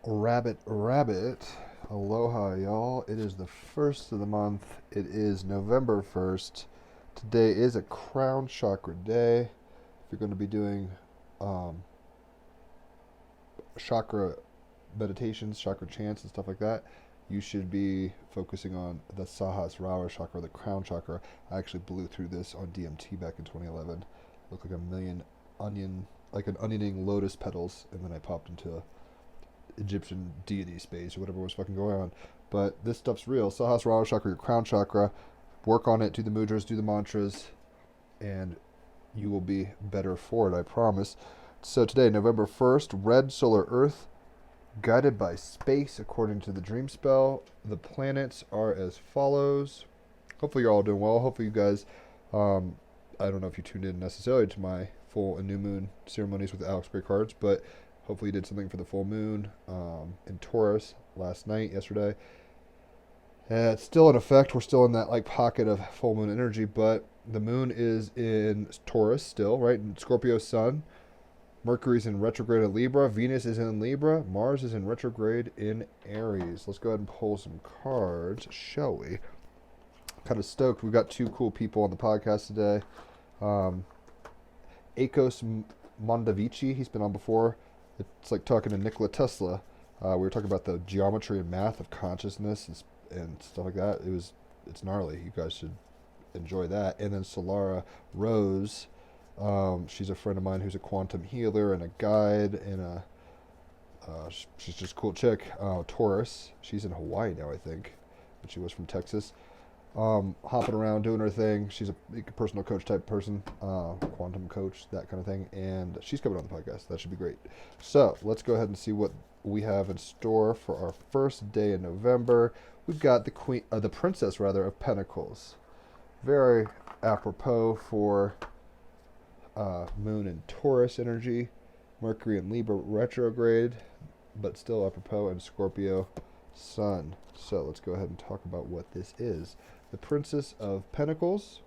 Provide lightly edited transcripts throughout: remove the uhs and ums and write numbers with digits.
Rabbit. Aloha, y'all. It is the first of the month. It is November 1st. Today is a crown chakra day. If you're going to be doing um, chakra meditations, chakra chants, and stuff like that, you should be focusing on the Sahasrara chakra, the crown chakra. I actually blew through this on DMT back in 2011. It looked like a million like an onioning lotus petals, and then I popped into Egyptian deity space or whatever was fucking going on. But this stuff's real. Sahasrara chakra, your crown chakra. Work on it, do the mudras, do the mantras, and you will be better for it, I promise. So today, November 1st, red solar earth, guided by space according to the dream spell. The planets are as follows. Hopefully you're all doing well. Hopefully you guys, I don't know if you tuned in necessarily to my full and new moon ceremonies with Alex Great Cards, but hopefully you did something for the full moon in Taurus yesterday. It's still in effect. We're still in that like pocket of full moon energy, but the moon is in Taurus still, right? In Scorpio sun. Mercury's in retrograde in Libra. Venus is in Libra. Mars is in retrograde in Aries. Let's go ahead and pull some cards, shall we? Kind of stoked. We've got two cool people on the podcast today. Akos Mondavici, he's been on before. It's like talking to Nikola Tesla. We were talking about the geometry and math of consciousness and stuff like that. It's gnarly. You guys should enjoy that. And then Solara Rose, she's a friend of mine who's a quantum healer and a guide and she's just a cool chick. Taurus, she's in Hawaii now, I think, but she was from Texas. Hopping around doing her thing. She's a personal coach type person, quantum coach, that kind of thing, and she's coming on the podcast. That should be great. So let's go ahead and see what we have in store for our first day in November. We've got the princess rather of Pentacles. Very apropos for Moon and Taurus energy, Mercury and Libra retrograde, but still apropos, and Scorpio Sun. So let's go ahead and talk about what this is. The Princess of Pentacles,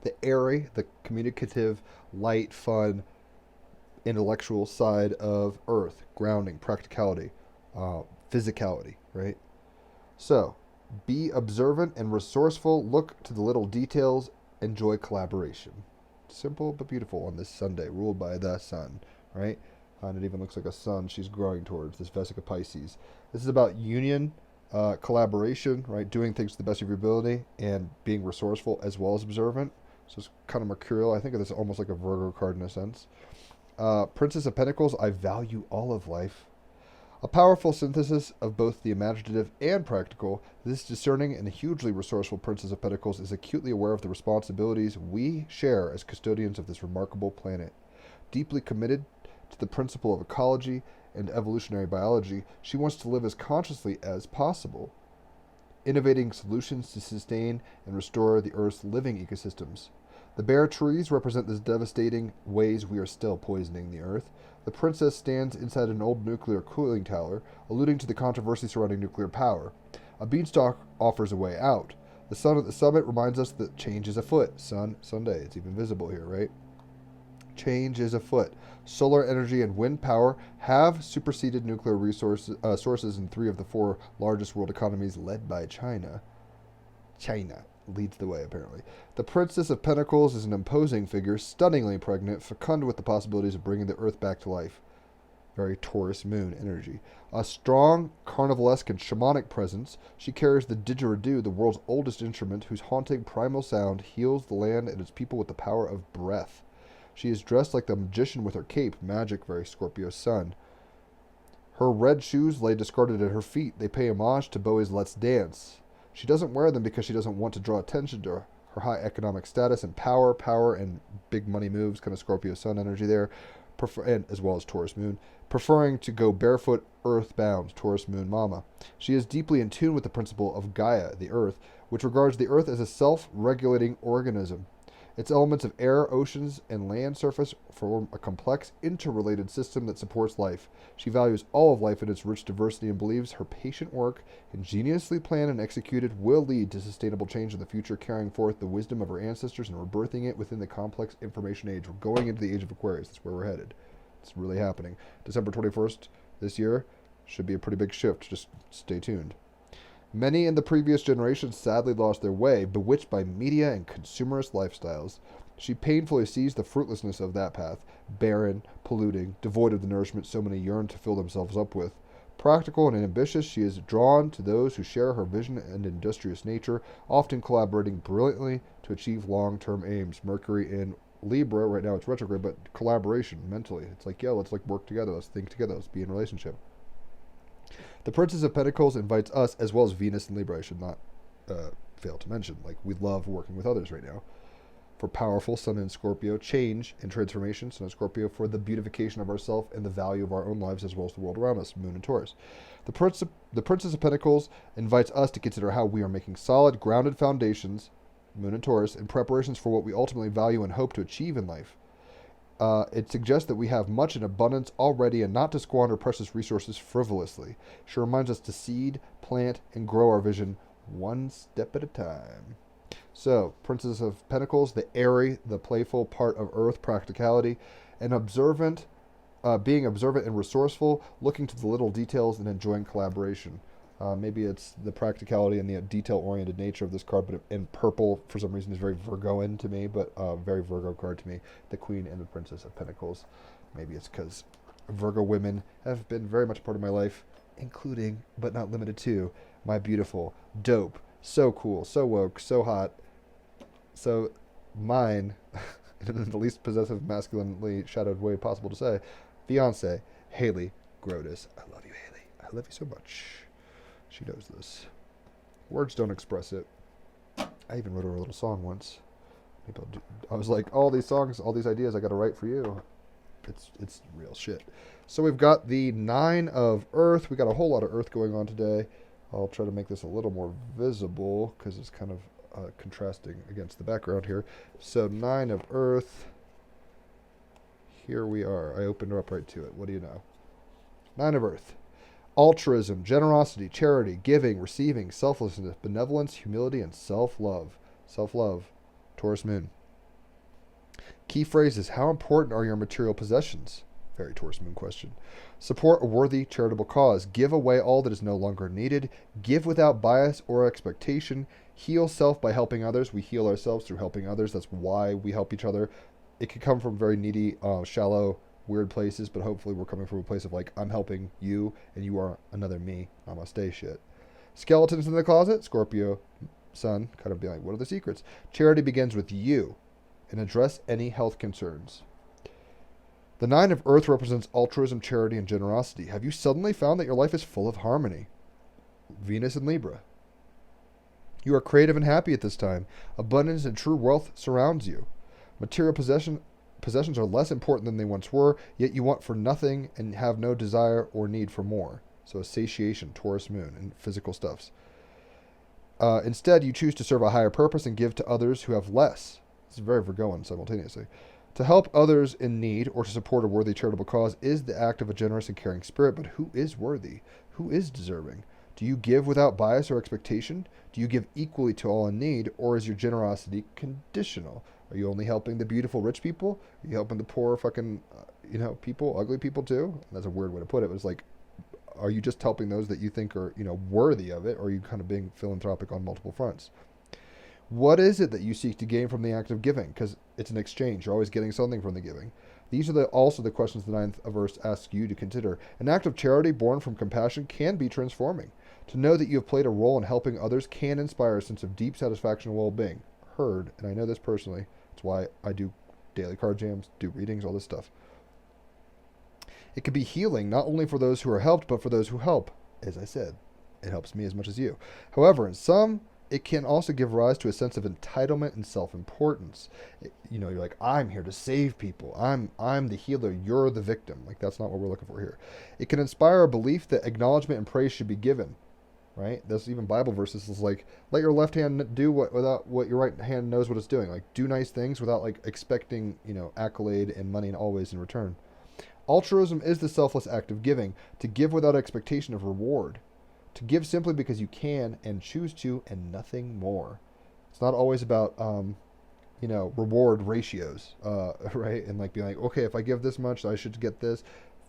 the airy, the communicative, light, fun, intellectual side of Earth, grounding, practicality, physicality, right? So, be observant and resourceful, look to the little details, enjoy collaboration. Simple but beautiful on this Sunday, ruled by the sun, right? And it even looks like a sun she's growing towards, this Vesica Pisces. This is about union, collaboration, right? Doing things to the best of your ability and being resourceful as well as observant. So it's kind of mercurial. I think of this almost like a Virgo card in a sense. Princess of Pentacles, I value all of life. A powerful synthesis of both the imaginative and practical, this discerning and hugely resourceful Princess of Pentacles is acutely aware of the responsibilities we share as custodians of this remarkable planet. Deeply committed to the principle of ecology and evolutionary biology, she wants to live as consciously as possible, innovating solutions to sustain and restore the Earth's living ecosystems. The bare trees represent the devastating ways we are still poisoning the Earth. The princess stands inside an old nuclear cooling tower, alluding to the controversy surrounding nuclear power. A beanstalk offers a way out. The sun at the summit reminds us that change is afoot. Sunday, it's even visible here, right? Change is afoot. Solar energy and wind power have superseded nuclear sources in 3 of the 4 largest world economies, led by China. China leads the way, apparently. The Princess of Pentacles is an imposing figure, stunningly pregnant, fecund with the possibilities of bringing the Earth back to life. Very Taurus moon energy. A strong, carnivalesque, and shamanic presence, she carries the didgeridoo, the world's oldest instrument, whose haunting primal sound heals the land and its people with the power of breath. She is dressed like the magician with her cape, magic, very Scorpio sun. Her red shoes lay discarded at her feet. They pay homage to Bowie's Let's Dance. She doesn't wear them because she doesn't want to draw attention to her high economic status and power and big money moves, kind of Scorpio sun energy there, and as well as Taurus moon, preferring to go barefoot earthbound, Taurus moon mama. She is deeply in tune with the principle of Gaia, the earth, which regards the earth as a self-regulating organism. Its elements of air, oceans, and land surface form a complex, interrelated system that supports life. She values all of life in its rich diversity and believes her patient work, ingeniously planned and executed, will lead to sustainable change in the future, carrying forth the wisdom of her ancestors and rebirthing it within the complex information age. We're going into the age of Aquarius. That's where we're headed. It's really happening. December 21st This year should be a pretty big shift. Just stay tuned. Many in the previous generation sadly lost their way, bewitched by media and consumerist lifestyles. She painfully sees the fruitlessness of that path, barren, polluting, devoid of the nourishment so many yearn to fill themselves up with. Practical and ambitious, she is drawn to those who share her vision and industrious nature, often collaborating brilliantly to achieve long-term aims. Mercury in Libra, right now it's retrograde, but collaboration mentally. It's like, yo, let's like work together, let's think together, let's be in a relationship. The Princess of Pentacles invites us, as well as Venus and Libra, I should not fail to mention. Like, we love working with others right now. For powerful Sun in Scorpio, change and transformation, Sun in Scorpio, for the beautification of ourselves and the value of our own lives as well as the world around us, Moon in Taurus. The Princess of Pentacles invites us to consider how we are making solid, grounded foundations, Moon in Taurus, in preparations for what we ultimately value and hope to achieve in life. It suggests that we have much in abundance already and not to squander precious resources frivolously. She reminds us to seed, plant, and grow our vision one step at a time. So, Princess of Pentacles, the airy, the playful part of Earth, practicality, and observant, being observant and resourceful, looking to the little details and enjoying collaboration. Maybe it's the practicality and the detail-oriented nature of this card, but in purple, for some reason, is very Virgoan to me, but very Virgo card to me. The Queen and the Princess of Pentacles. Maybe it's because Virgo women have been very much a part of my life, including, but not limited to, my beautiful, dope, so cool, so woke, so hot, so mine, in the least possessive, masculinely shadowed way possible to say, fiance, Haley Grotus. I love you, Haley. I love you so much. She knows this. Words don't express it. I even wrote her a little song once. Maybe I'll do, I was like, all these songs, all these ideas I got to write for you. It's real shit. So we've got the 9 of Earth. We got a whole lot of Earth going on today. I'll try to make this a little more visible because it's kind of contrasting against the background here. So 9 of Earth. Here we are. I opened her up right to it. What do you know? 9 of Earth. Altruism, generosity, charity, giving, receiving, selflessness, benevolence, humility, and self-love. Self-love. Taurus Moon. Key phrases. How important are your material possessions? Very Taurus Moon question. Support a worthy charitable cause. Give away all that is no longer needed. Give without bias or expectation. Heal self by helping others. We heal ourselves through helping others. That's why we help each other. It could come from very needy, shallow, weird places, but hopefully we're coming from a place of like, I'm helping you and you are another me. Namaste shit. Skeletons in the closet. Scorpio Sun. Kind of be like, what are the secrets? Charity begins with you. And address any health concerns. The 9 of Earth represents altruism, charity, and generosity. Have you suddenly found that your life is full of harmony? Venus in Libra. You are creative and happy at this time. Abundance and true wealth surrounds you. Material possessions are less important than they once were, yet you want for nothing and have no desire or need for more. So a satiation, Taurus Moon, and physical stuffs. Instead, you choose to serve a higher purpose and give to others who have less. It's very Virgoan simultaneously. To help others in need or to support a worthy charitable cause is the act of a generous and caring spirit, but who is worthy? Who is deserving? Do you give without bias or expectation? Do you give equally to all in need, or is your generosity conditional? Are you only helping the beautiful rich people? Are you helping the poor fucking, people, ugly people too? That's a weird way to put it, but it's like, are you just helping those that you think are, worthy of it, or are you kind of being philanthropic on multiple fronts? What is it that you seek to gain from the act of giving? Because it's an exchange. You're always getting something from the giving. These are also the questions the 9th of Earth asks you to consider. An act of charity born from compassion can be transforming. To know that you have played a role in helping others can inspire a sense of deep satisfaction and well-being. Heard, and I know this personally. That's why I do daily card jams, do readings, all this stuff. It can be healing, not only for those who are helped, but for those who help. As I said, it helps me as much as you. However, in some, it can also give rise to a sense of entitlement and self-importance. You're like, I'm here to save people. I'm the healer. You're the victim. Like, that's not what we're looking for here. It can inspire a belief that acknowledgement and praise should be given, right? There's even Bible verses is like, let your left hand do without what your right hand knows what it's doing. Like, do nice things without like expecting, accolade and money and always in return. Altruism is the selfless act of giving, to give without expectation of reward. To give simply because you can and choose to, and nothing more. It's not always about, reward ratios, right? And like being like, okay, if I give this much, I should get this.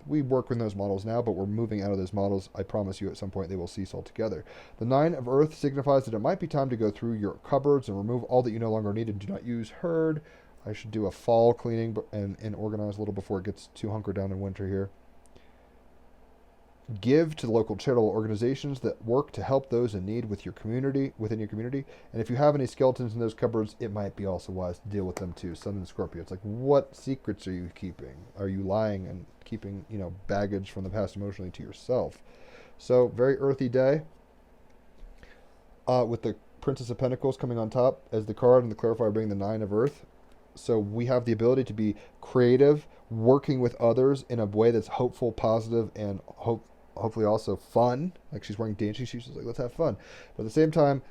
We work in those models now, but we're moving out of those models. I promise you at some point they will cease altogether. The Nine of Earth signifies that it might be time to go through your cupboards and remove all that you no longer need and do not use. Heard. I should do a fall cleaning and organize a little before it gets too hunkered down in winter here. Give to the local charitable organizations that work to help those in need with your community, within your community. And if you have any skeletons in those cupboards, it might be also wise to deal with them too. Sun and Scorpio. It's like, what secrets are you keeping? Are you lying and keeping, baggage from the past emotionally to yourself? So, very earthy day. With the Princess of Pentacles coming on top as the card and the clarifier being the Nine of Earth. So we have the ability to be creative, working with others in a way that's hopeful, positive, and hopefully also fun. Like she's wearing dancing shoes. She's like, let's have fun. But at the same time,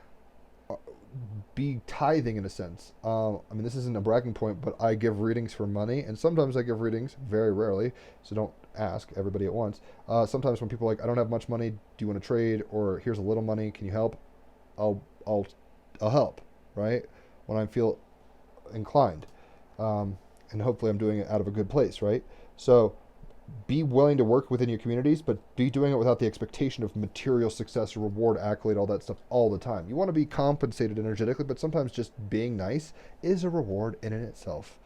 be tithing in a sense. This isn't a bragging point, but I give readings for money. And sometimes I give readings, very rarely. So don't ask everybody at once. Sometimes when people are like, I don't have much money. Do you want to trade? Or here's a little money. Can you help? I'll help, right? When I feel inclined. And hopefully I'm doing it out of a good place, right? So be willing to work within your communities, but be doing it without the expectation of material success or reward, accolade, all that stuff all the time. You want to be compensated energetically, but sometimes just being nice is a reward in and itself.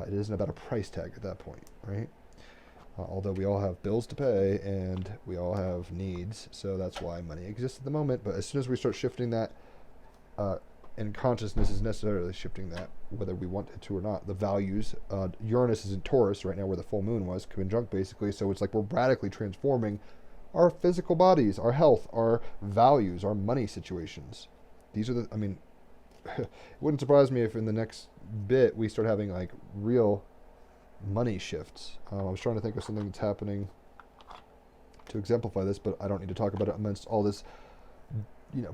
It isn't about a price tag at that point, right? Although we all have bills to pay and we all have needs, so that's why money exists at the moment. But as soon as we start shifting that, and consciousness is necessarily shifting that, whether we want it to or not. The values, Uranus is in Taurus right now, where the full moon was, conjunct basically. So it's like we're radically transforming our physical bodies, our health, our values, our money situations. These are it wouldn't surprise me if in the next bit we start having like real money shifts. I was trying to think of something that's happening to exemplify this, but I don't need to talk about it amidst all this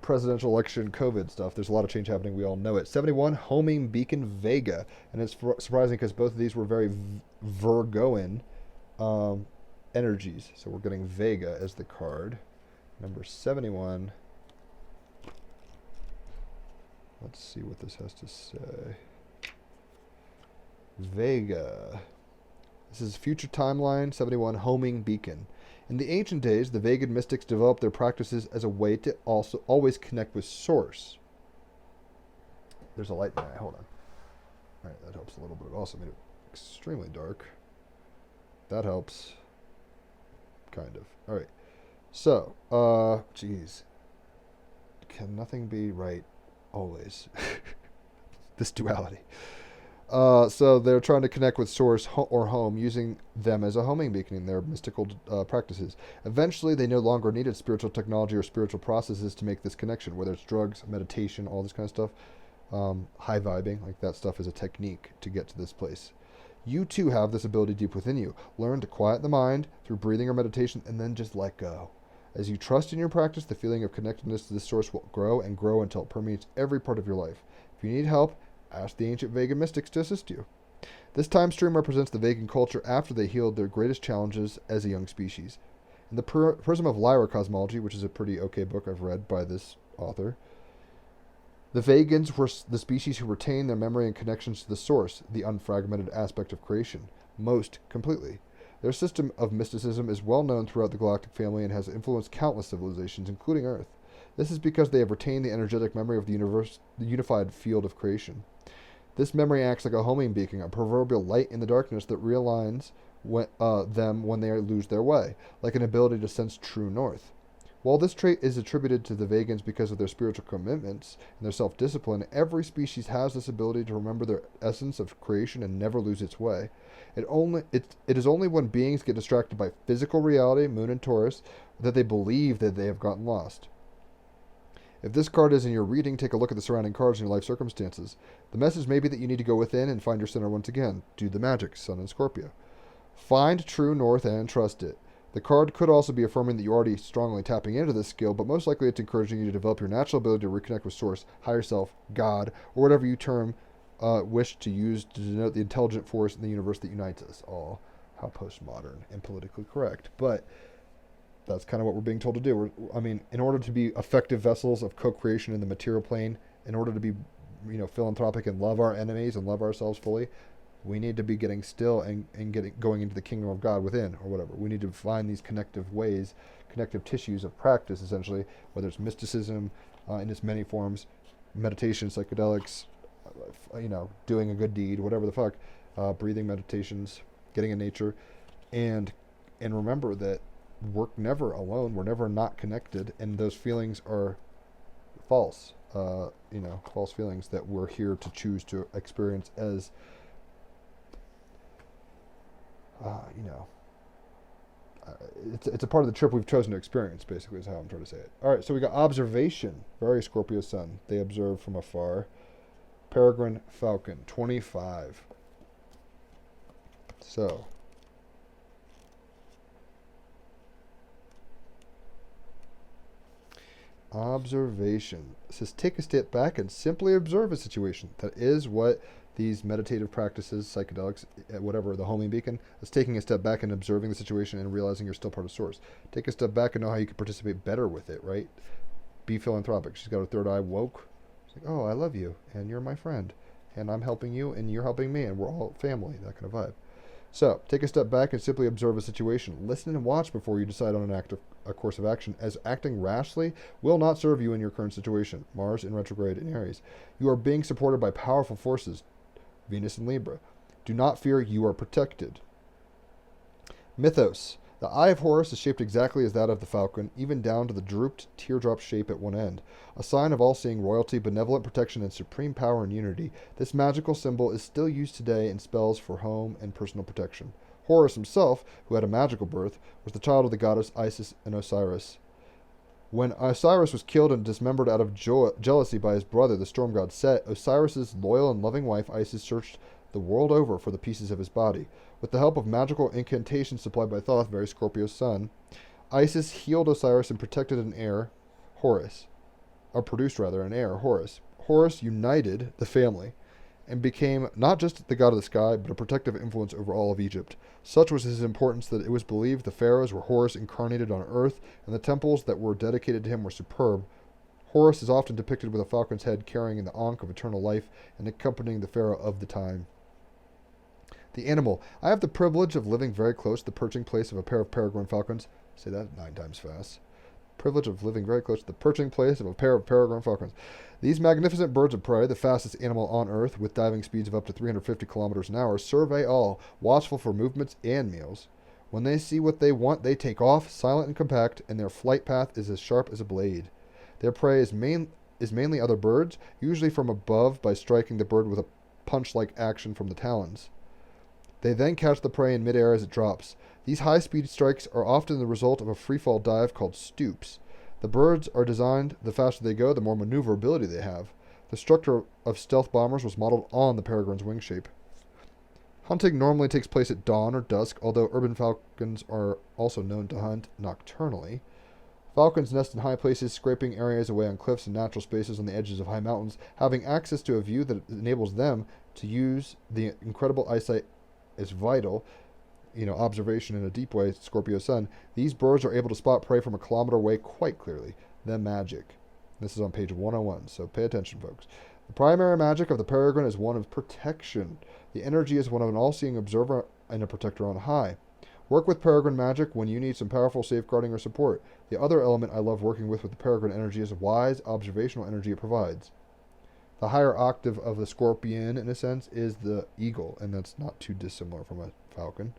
presidential election, COVID stuff. There's a lot of change happening. We all know it. 71, homing beacon Vega. And it's surprising because both of these were very Virgoan energies. So we're getting Vega as the card. Number 71. Let's see what this has to say. Vega. This is future timeline, 71, homing beacon. In the ancient days, the Vegan mystics developed their practices as a way to also always connect with Source. There's a light in my eye. Hold on. All right, that helps a little bit. It also made it extremely dark. That helps. Kind of. All right. So, geez. Can nothing be right always? This duality. So they're trying to connect with Source or home, using them as a homing beacon in their mystical practices. Eventually, they no longer needed spiritual technology or spiritual processes to make this connection, whether it's drugs, meditation, all this kind of stuff. High vibing, like that stuff is a technique to get to this place. You too have this ability deep within you. Learn to quiet the mind through breathing or meditation and then just let go. As you trust in your practice, the feeling of connectedness to this source will grow and grow until it permeates every part of your life. If you need help, ask the ancient Vegan mystics to assist you. This time stream represents the Vegan culture after they healed their greatest challenges as a young species. In the Prism of Lyra Cosmology, which is a pretty okay book I've read by this author, the Vegans were the species who retained their memory and connections to the source, the unfragmented aspect of creation, most completely. Their system of mysticism is well known throughout the galactic family and has influenced countless civilizations, including Earth. This is because they have retained the energetic memory of the universe, the unified field of creation. This memory acts like a homing beacon, a proverbial light in the darkness that realigns them when they lose their way, like an ability to sense true north. While this trait is attributed to the Vegans because of their spiritual commitments and their self-discipline, every species has this ability to remember their essence of creation and never lose its way. It is only when beings get distracted by physical reality, Moon and Taurus, that they believe that they have gotten lost. If this card is in your reading, take a look at the surrounding cards in your life circumstances. The message may be that you need to go within and find your center once again. Do the magic, Sun and Scorpio. Find true north and trust it. The card could also be affirming that you're already strongly tapping into this skill, but most likely it's encouraging you to develop your natural ability to reconnect with Source, higher self, God, or whatever you wish to use to denote the intelligent force in the universe that unites us all. How postmodern and politically correct. But that's kind of what we're being told to do. In order to be effective vessels of co-creation in the material plane, in order to be, philanthropic and love our enemies and love ourselves fully, We need to be getting still and going into the kingdom of God within, or whatever. We need to find these connective ways, connective tissues of practice, essentially, whether it's mysticism in its many forms, meditation, psychedelics, doing a good deed, whatever the fuck, breathing meditations, getting in nature, and remember that we're never alone. We're never not connected, and those feelings are false. False feelings that we're here to choose to experience as, it's a part of the trip we've chosen to experience, basically, is how I'm trying to say it. All right, so we got observation. Very Scorpio sun. They observe from afar. Peregrine falcon, 25. So, observation. It says take a step back and simply observe a situation. That is what these meditative practices, psychedelics, whatever, the homing beacon, is taking a step back and observing the situation and realizing you're still part of source. Take a step back and know how you can participate better with it, right? Be philanthropic. She's got her third eye woke. She's like, oh, I love you, and you're my friend, and I'm helping you, and you're helping me, and we're all family, that kind of vibe. So, take a step back and simply observe a situation. Listen and watch before you decide on a course of action, as acting rashly will not serve you in your current situation. Mars in retrograde in Aries. You are being supported by powerful forces. Venus in Libra. Do not fear, you are protected. Mythos. The eye of Horus is shaped exactly as that of the falcon, even down to the drooped teardrop shape at one end. A sign of all-seeing royalty, benevolent protection, and supreme power and unity, this magical symbol is still used today in spells for home and personal protection. Horus himself, who had a magical birth, was the child of the goddess Isis and Osiris. When Osiris was killed and dismembered out of jealousy by his brother, the storm god Set, Osiris's loyal and loving wife Isis searched the world over for the pieces of his body. With the help of magical incantations supplied by Thoth, very Scorpio's sun, Isis healed Osiris and protected an heir, Horus. Or produced, rather, an heir, Horus. Horus united the family and became not just the god of the sky, but a protective influence over all of Egypt. Such was his importance that it was believed the pharaohs were Horus incarnated on earth, and the temples that were dedicated to him were superb. Horus is often depicted with a falcon's head carrying the ankh of eternal life and accompanying the pharaoh of the time. The animal. I have the privilege of living very close to the perching place of a pair of peregrine falcons. Say that 9 times fast. Privilege of living very close to the perching place of a pair of peregrine falcons. These magnificent birds of prey, the fastest animal on Earth, with diving speeds of up to 350 kilometers an hour, survey all, watchful for movements and meals. When they see what they want, they take off, silent and compact, and their flight path is as sharp as a blade. Their prey is mainly other birds, usually from above by striking the bird with a punch-like action from the talons. They then catch the prey in midair as it drops. These high-speed strikes are often the result of a free-fall dive called stoops. The birds are designed, the faster they go, the more maneuverability they have. The structure of stealth bombers was modeled on the peregrine's wing shape. Hunting normally takes place at dawn or dusk, although urban falcons are also known to hunt nocturnally. Falcons nest in high places, scraping areas away on cliffs and natural spaces on the edges of high mountains, having access to a view that enables them to use the incredible eyesight is vital. Observation in a deep way, Scorpio sun. These birds are able to spot prey from a kilometer away quite clearly. The magic. This is on page 101, so pay attention, folks. The primary magic of the peregrine is one of protection. The energy is one of an all-seeing observer and a protector on high. Work with peregrine magic when you need some powerful safeguarding or support. The other element I love working with the peregrine energy is wise observational energy it provides. The higher octave of the scorpion, in a sense, is the eagle, and that's not too dissimilar from a falcon.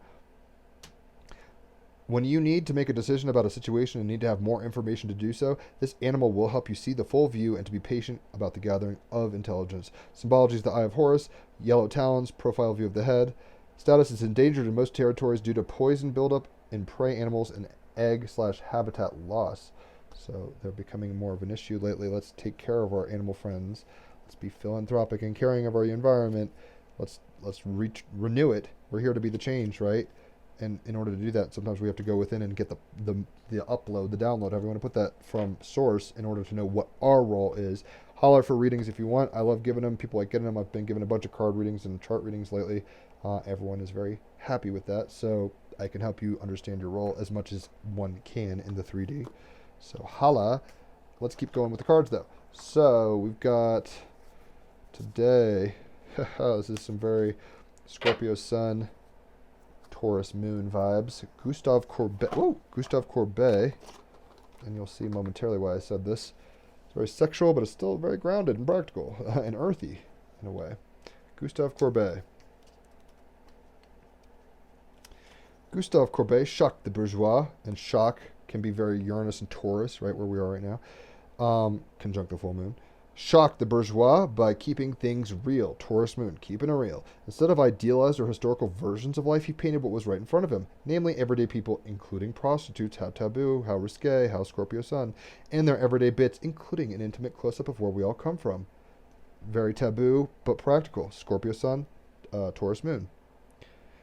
When you need to make a decision about a situation and need to have more information to do so, this animal will help you see the full view and to be patient about the gathering of intelligence. Symbology is the Eye of Horus, yellow talons, profile view of the head. Status is endangered in most territories due to poison buildup in prey animals and egg/habitat loss. So they're becoming more of an issue lately. Let's take care of our animal friends. Let's be philanthropic and caring of our environment. Let's renew it. We're here to be the change, right? And in order to do that, sometimes we have to go within and get the upload, the download, however you want to put that, from source in order to know what our role is. Holler for readings if you want. I love giving them. People like getting them. I've been giving a bunch of card readings and chart readings lately. Everyone is very happy with that. So I can help you understand your role as much as one can in the 3D. So holla. Let's keep going with the cards, though. So we've got today. This is some very Scorpio Sun, Taurus Moon vibes. Gustave Courbet. Whoa, Gustave Courbet. And you'll see momentarily why I said this. It's very sexual, but it's still very grounded and practical and earthy in a way. Gustave Courbet. Gustave Courbet shocked the bourgeois, and shock can be very Uranus and Taurus, right where we are right now. Conjunct the full moon. Shocked the bourgeois by keeping things real. Taurus moon, keeping it real. Instead of idealized or historical versions of life, he painted what was right in front of him, namely everyday people, including prostitutes, how taboo, how risque, how Scorpio sun, and their everyday bits, including an intimate close-up of where we all come from. Very taboo, but practical. Scorpio sun, Taurus moon.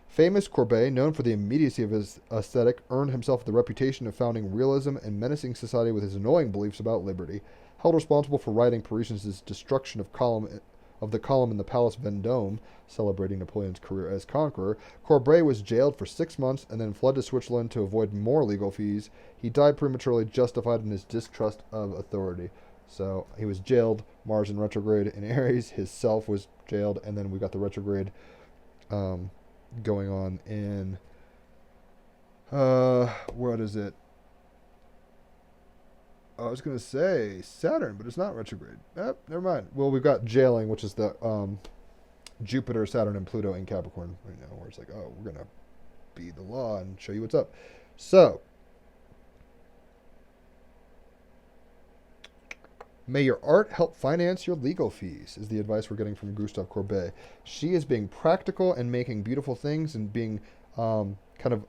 Famous Courbet, known for the immediacy of his aesthetic, earned himself the reputation of founding realism and menacing society with his annoying beliefs about liberty. Held responsible for writing Parisians' destruction of the column in the Palace Vendôme, celebrating Napoleon's career as conqueror, Courbet was jailed for 6 months and then fled to Switzerland to avoid more legal fees. He died prematurely, justified in his distrust of authority. So he was jailed, Mars in retrograde in Aries, his self was jailed, and then we got the retrograde going on in, what is it? I was going to say Saturn, but it's not retrograde. Never mind. Well, we've got jailing, which is the Jupiter, Saturn, and Pluto in Capricorn right now, where it's like, oh, we're going to be the law and show you what's up. So, may your art help finance your legal fees, is the advice we're getting from Gustave Courbet. She is being practical and making beautiful things and being kind of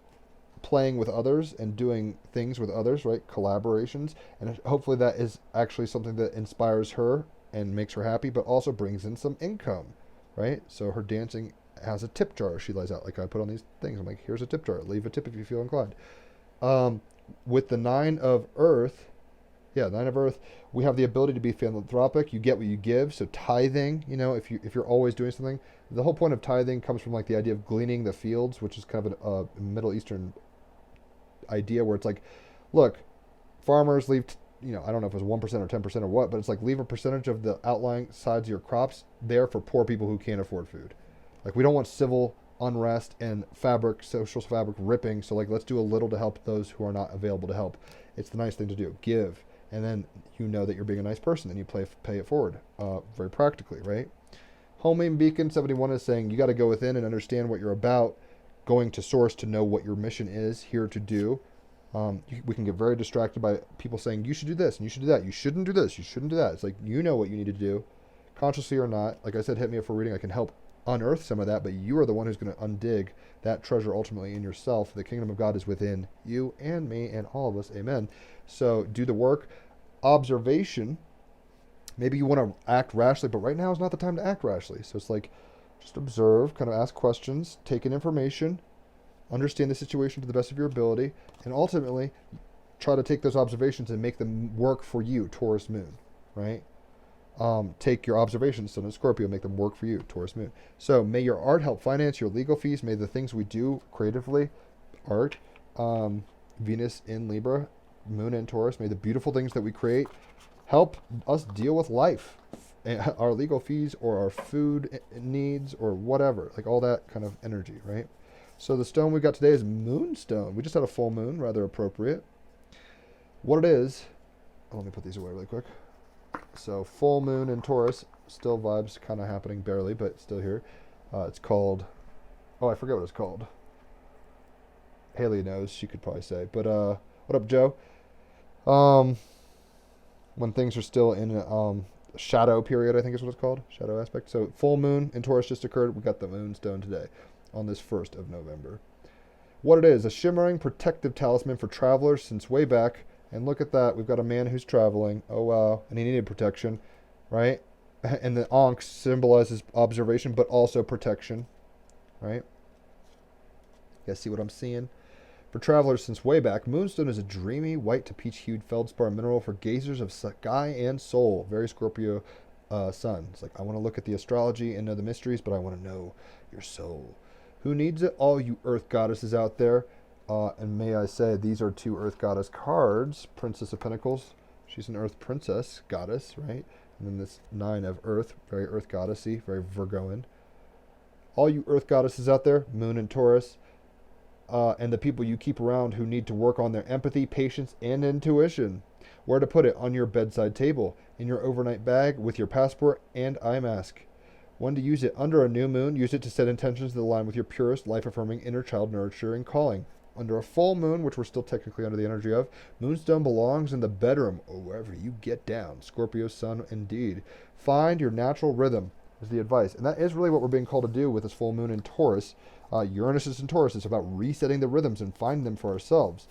playing with others and doing things with others, right? Collaborations. And hopefully that is actually something that inspires her and makes her happy, but also brings in some income, right? So her dancing has a tip jar she lays out. Like I put on these things. I'm like, here's a tip jar. Leave a tip if you feel inclined. With the Nine of Earth, Nine of Earth, we have the ability to be philanthropic. You get what you give. So tithing, if you're always doing something, the whole point of tithing comes from like the idea of gleaning the fields, which is kind of a Middle Eastern idea where it's like, look, farmers leave, I don't know if it was 1% or 10% or what, but it's like leave a percentage of the outlying sides of your crops there for poor people who can't afford food. Like we don't want civil unrest and social fabric ripping. So like, let's do a little to help those who are not available to help. It's the nice thing to do. Give. And then you know that you're being a nice person and you pay it forward very practically, right? Homing Beacon 71 is saying you got to go within and understand what you're about, going to source to know what your mission is here to do. We can get very distracted by people saying you should do this and you should do that. You shouldn't do this. You shouldn't do that. It's like, you know what you need to do, consciously or not. Like I said, hit me up for reading. I can help unearth some of that, but you are the one who's going to undig that treasure ultimately in yourself. The kingdom of God is within you and me and all of us. Amen. So do the work. Observation. Maybe you want to act rashly, but right now is not the time to act rashly. So it's like, just observe, kind of ask questions, take in information, understand the situation to the best of your ability, and ultimately try to take those observations and make them work for you, Taurus moon, right? Take your observations, Sun and Scorpio, make them work for you, Taurus moon. So may your art help finance your legal fees. May the things we do creatively, art, Venus in Libra, moon in Taurus, may the beautiful things that we create help us deal with life, our legal fees or our food needs or whatever, like all that kind of energy, right? So the stone we got today is moonstone. We just had a full moon, rather appropriate. What it is, let me put these away really quick. So full moon in Taurus, still vibes kind of happening barely, but still here. It's called, I forget what it's called. Haley knows, she could probably say. But what up, Joe? When things are still in shadow period, I think is what it's called, shadow aspect. So full moon in Taurus just occurred. We got the moonstone today on this 1st of November. What it is, a shimmering protective talisman for travelers since way back. And look at that, we've got a man who's traveling. Oh wow, and he needed protection, right? And the Ankh symbolizes observation, but also protection, right? You guys see what I'm seeing? For travelers since way back, moonstone is a dreamy white to peach-hued feldspar mineral for gazers of sky and soul. Very Scorpio sun. It's like, I want to look at the astrology and know the mysteries, but I want to know your soul. Who needs it? All you earth goddesses out there. And may I say, these are 2 earth goddess cards. Princess of Pentacles. She's an earth princess goddess, right? And then this 9 of earth, very earth goddessy, very Virgoan. All you earth goddesses out there, Moon and Taurus, and the people you keep around who need to work on their empathy, patience, and intuition. Where to put it? On your bedside table, in your overnight bag, with your passport and eye mask. When to use it? Under a new moon, use it to set intentions that align with your purest, life-affirming, inner child nurturing calling. Under a full moon, which we're still technically under the energy of, moonstone belongs in the bedroom, or wherever you get down. Scorpio sun, indeed. Find your natural rhythm is the advice. And that is really what we're being called to do with this full moon in Taurus. Uranus is in Taurus. It's about resetting the rhythms and finding them for ourselves.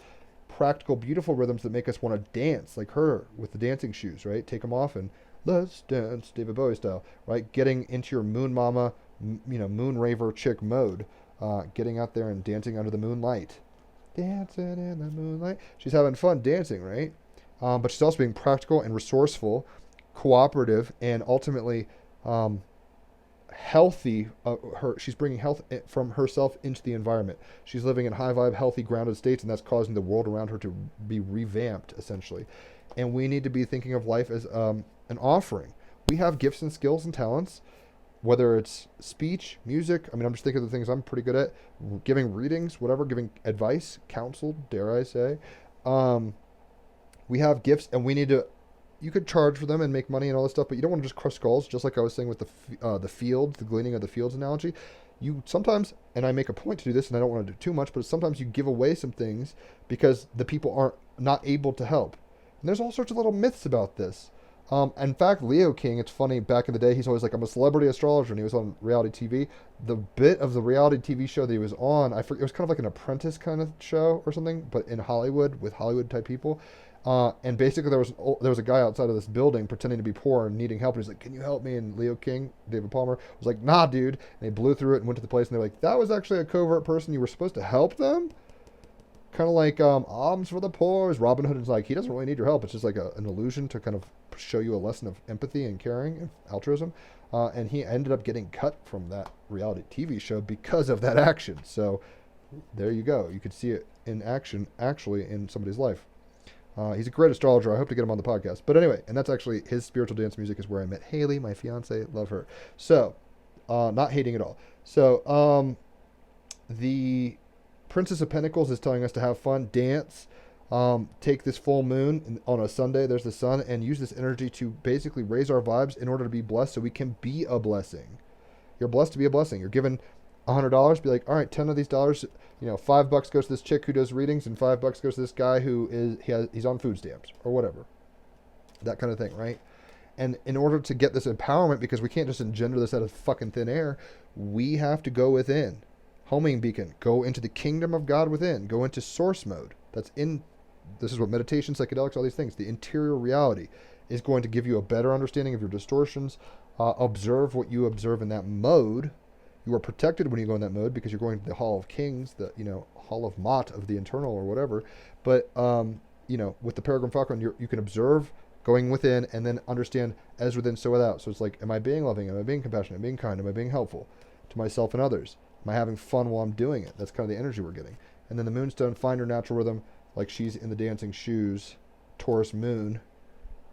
Practical, beautiful rhythms that make us want to dance, like her with the dancing shoes, right? Take them off and let's dance, David Bowie style, right? Getting into your moon mama, moon raver chick mode. Getting out there and dancing under the moonlight. Dancing in the moonlight. She's having fun dancing, right? But she's also being practical and resourceful, cooperative, and ultimately healthy. She's bringing health from herself into the environment. She's living in high vibe, healthy, grounded states, and that's causing the world around her to be revamped, essentially. And we need to be thinking of life as an offering. We have gifts and skills and talents, whether it's speech, music. I mean, I'm just thinking of the things I'm pretty good at. Giving readings, whatever, giving advice, counsel, dare I say. We have gifts, and we need to. You could charge for them and make money and all this stuff, but you don't want to just crush skulls. Just like I was saying with the fields, the gleaning of the fields analogy. You sometimes, and I make a point to do this, and I don't want to do too much, but sometimes you give away some things because the people aren't not able to help. And there's all sorts of little myths about this. In fact, Leo King, it's funny, back in the day, he's always like, I'm a celebrity astrologer, and he was on reality TV. The bit of the reality TV show that he was on, I forget, it was kind of like an apprentice kind of show or something, but in Hollywood, with Hollywood-type people. And basically there was a guy outside of this building pretending to be poor and needing help, and he's like, can you help me? And Leo King, David Palmer, was like, nah, dude. And they blew through it and went to the place, and they're like, that was actually a covert person. You were supposed to help them? Kind of like alms for the poor. Robin Hood is like, he doesn't really need your help. It's just like an illusion to kind of show you a lesson of empathy and caring and altruism. And he ended up getting cut from that reality TV show because of that action. So there you go. You could see it in action, actually, in somebody's life. He's a great astrologer. I hope to get him on the podcast. But anyway, and that's actually his spiritual dance music is where I met Haley, my fiance. Love her. So, not hating at all. So, the Princess of Pentacles is telling us to have fun, dance, take this full moon on a Sunday, there's the sun, and use this energy to basically raise our vibes in order to be blessed so we can be a blessing. You're blessed to be a blessing. You're given $100, be like, all right, 10 of these dollars, $5 goes to this chick who does readings, and $5 goes to this guy who he's on food stamps or whatever. That kind of thing, right? And in order to get this empowerment, because we can't just engender this out of fucking thin air, we have to go within. Homing beacon, go into the kingdom of God within, go into source mode. This is what meditation, psychedelics, all these things, the interior reality is going to give you a better understanding of your distortions. Observe what you observe in that mode. You are protected when you go in that mode because you're going to the Hall of Kings, the Hall of Mot of the internal or whatever. But with the Peregrine Falcon, you can observe going within and then understand as within, so without. So it's like, am I being loving? Am I being compassionate? Am I being kind? Am I being helpful to myself and others? Am I having fun while I'm doing it? That's kind of the energy we're getting. And then the Moonstone, find your natural rhythm, like she's in the dancing shoes, Taurus Moon,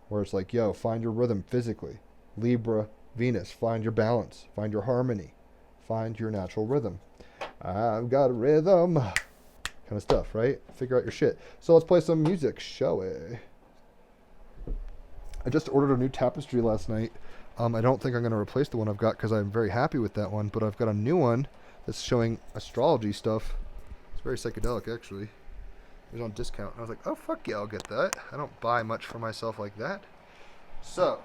where it's like, yo, find your rhythm physically. Libra, Venus, find your balance, find your harmony, find your natural rhythm. I've got a rhythm, kind of stuff, right? Figure out your shit. So let's play some music, shall we? I just ordered a new tapestry last night. I don't think I'm going to replace the one I've got because I'm very happy with that one, but I've got a new one that's showing astrology stuff. It's very psychedelic, actually. It was on discount. I was like, oh, fuck yeah, I'll get that. I don't buy much for myself like that. So,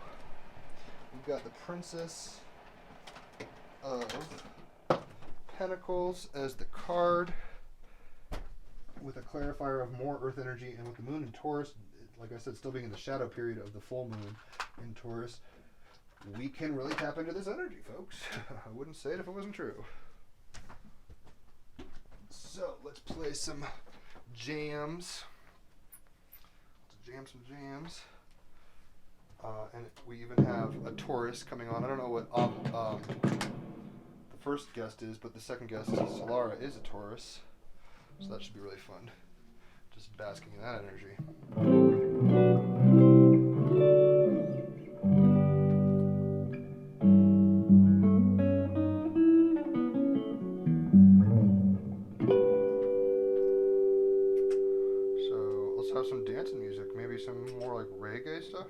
we've got the Princess of Pentacles as the card with a clarifier of more Earth energy, and with the Moon in Taurus, like I said, still being in the shadow period of the full moon in Taurus, we can really tap into this energy, folks. I wouldn't say it if it wasn't true. So let's play some jams. Let's jam some jams. And we even have a Taurus coming on. I don't know what the first guest is, but the second guest, Solara, is a Taurus. So that should be really fun. Just basking in that energy. dancing music. Maybe some more like reggae stuff.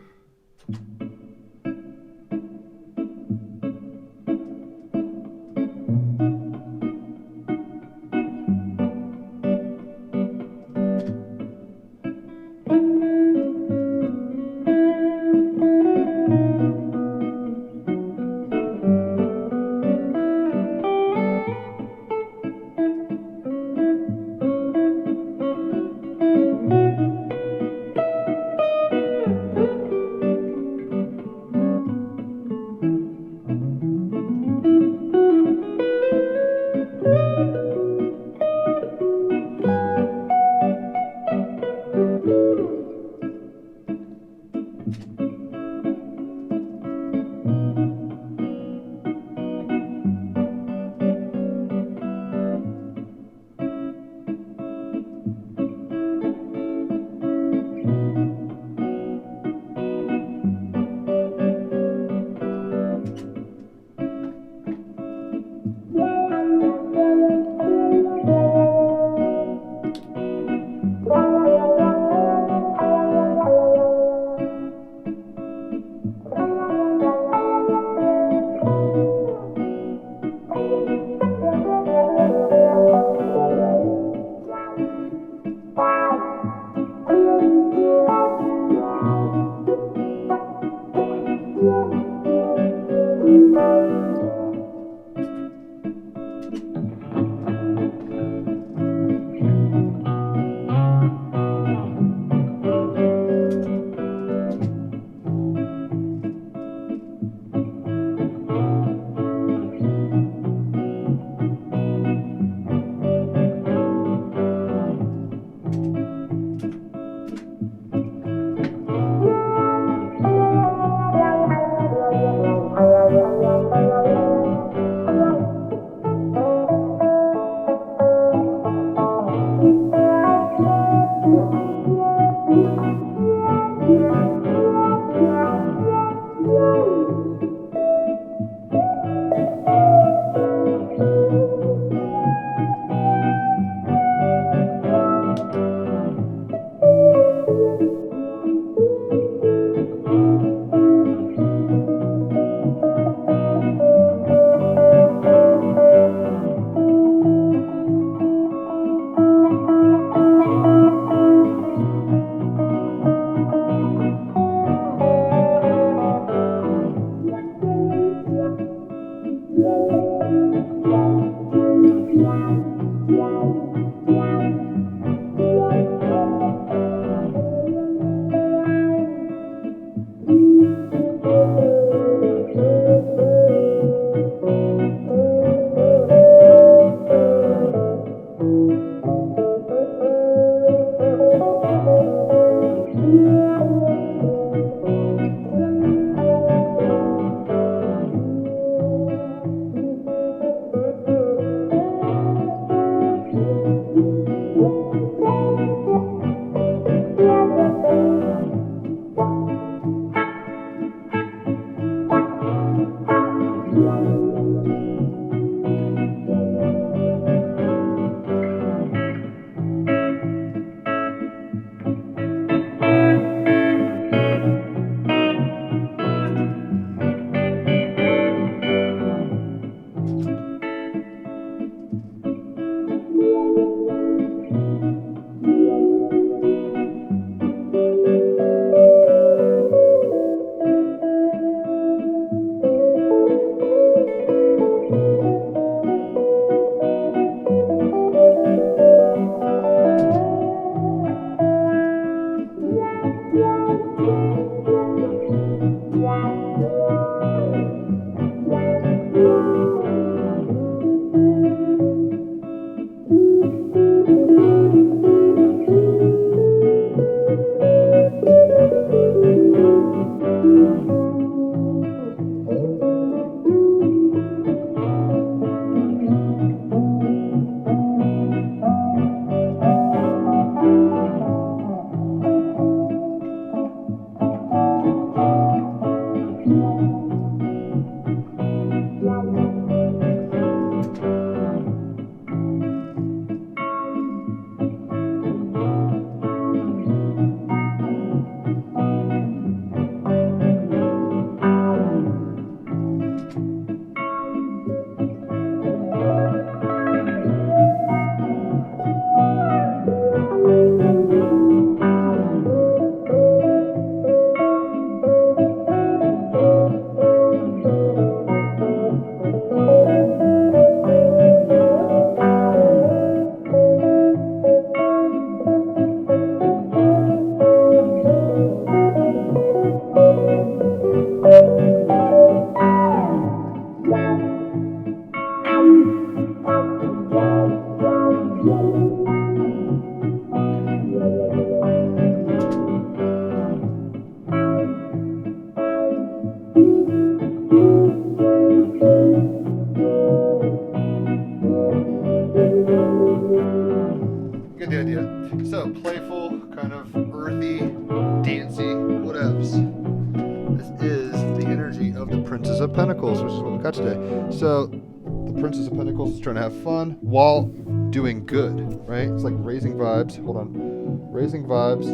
Pentacles, which is what we got today. So the Princess of Pentacles is trying to have fun while doing good, right? It's like raising vibes. Hold on. Raising vibes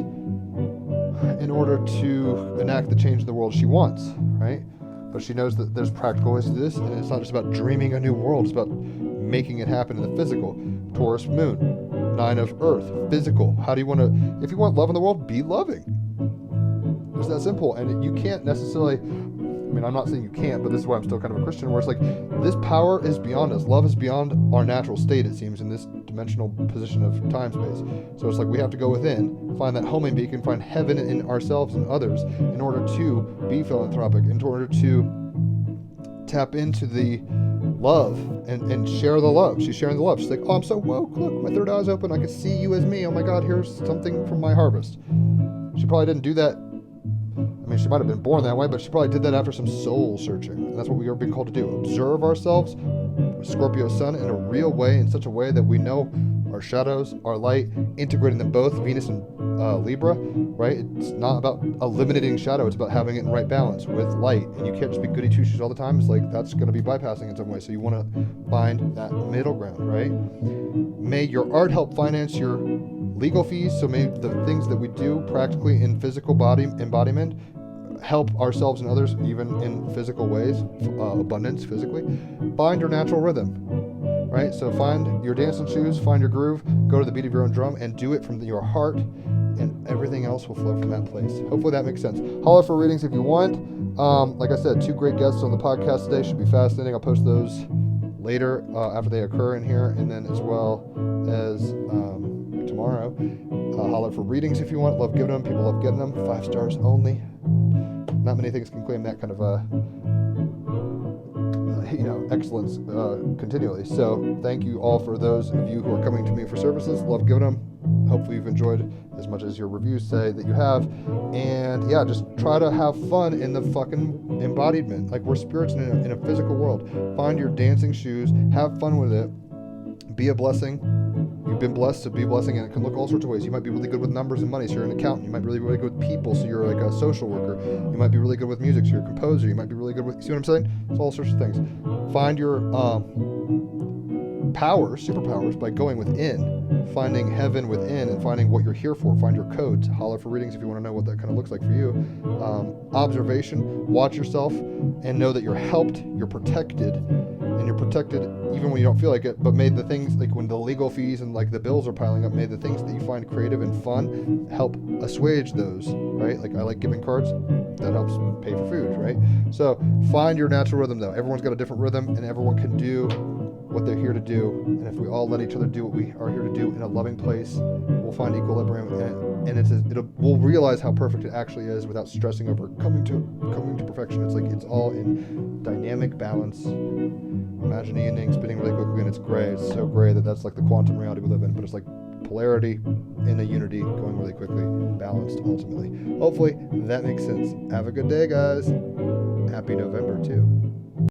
in order to enact the change in the world she wants, right? But she knows that there's practical ways to do this, and it's not just about dreaming a new world. It's about making it happen in the physical. Taurus Moon, 9 of Earth, physical. How do you want to, if you want love in the world, be loving. It's that simple. And you can't necessarily, I mean, I'm not saying you can't, but this is why I'm still kind of a Christian, where it's like, this power is beyond us. Love is beyond our natural state, it seems, in this dimensional position of time-space. So it's like we have to go within, find that homing beacon, find heaven in ourselves and others in order to be philanthropic, in order to tap into the love and share the love. She's sharing the love. She's like, oh, I'm so woke. Look, my third eye's open. I can see you as me. Oh my God, here's something from my harvest. She probably didn't do that. I mean, she might have been born that way, but she probably did that after some soul searching. And that's what we are being called to do. Observe ourselves, Scorpio sun, in a real way, in such a way that we know our shadows, our light, integrating them both, Venus and Libra, right? It's not about eliminating shadow. It's about having it in right balance with light. And you can't just be goody two-shoes all the time. It's like, that's going to be bypassing in some way. So you want to find that middle ground, right? May your art help finance your legal fees. So may the things that we do practically in physical body embodiment help ourselves and others, even in physical ways, abundance physically. Find your natural rhythm, right? So find your dancing shoes, find your groove, go to the beat of your own drum, and do it from your heart, and everything else will flow from that place. Hopefully that makes sense. Holler for readings if you want. Like I said, 2 great guests on the podcast today. Should be fascinating. I'll post those later after they occur in here, and then as well as tomorrow. Holler for readings if you want. Love giving them. People love getting them. 5 stars only. Not many things can claim that kind of excellence continually. So thank you all for those of you who are coming to me for services. Love giving them. Hopefully you've enjoyed as much as your reviews say that you have. And yeah, just try to have fun in the fucking embodiment. Like, we're spirits in a physical world. Find your dancing shoes. Have fun with it. Be a blessing. You've been blessed to be a blessing, and it can look all sorts of ways. You might be really good with numbers and money, so you're an accountant. You might be really good with people, so you're like a social worker. You might be really good with music, so you're a composer. You might be really good with, see what I'm saying? It's all sorts of things. Find your superpowers by going within, finding heaven within, and finding what you're here for. Find your codes. Holler for readings if you want to know what that kind of looks like for you. Observation, watch yourself, and know that you're helped, you're protected, and you're protected even when you don't feel like it. But may the things, like when the legal fees and like the bills are piling up, may the things that you find creative and fun help assuage those, right? Like, I like giving cards. That helps pay for food, right? So find your natural rhythm, though. Everyone's got a different rhythm, and everyone can do what they're here to do. And if we all let each other do what we are here to do in a loving place, we'll find equilibrium, and we'll realize how perfect it actually is without stressing over coming to perfection. It's like, it's all in dynamic balance. Imagine the ending spinning really quickly, and it's gray. It's so gray that's like the quantum reality we live in, but it's like polarity in a unity going really quickly, balanced ultimately. Hopefully that makes sense. Have a good day, guys. Happy November too.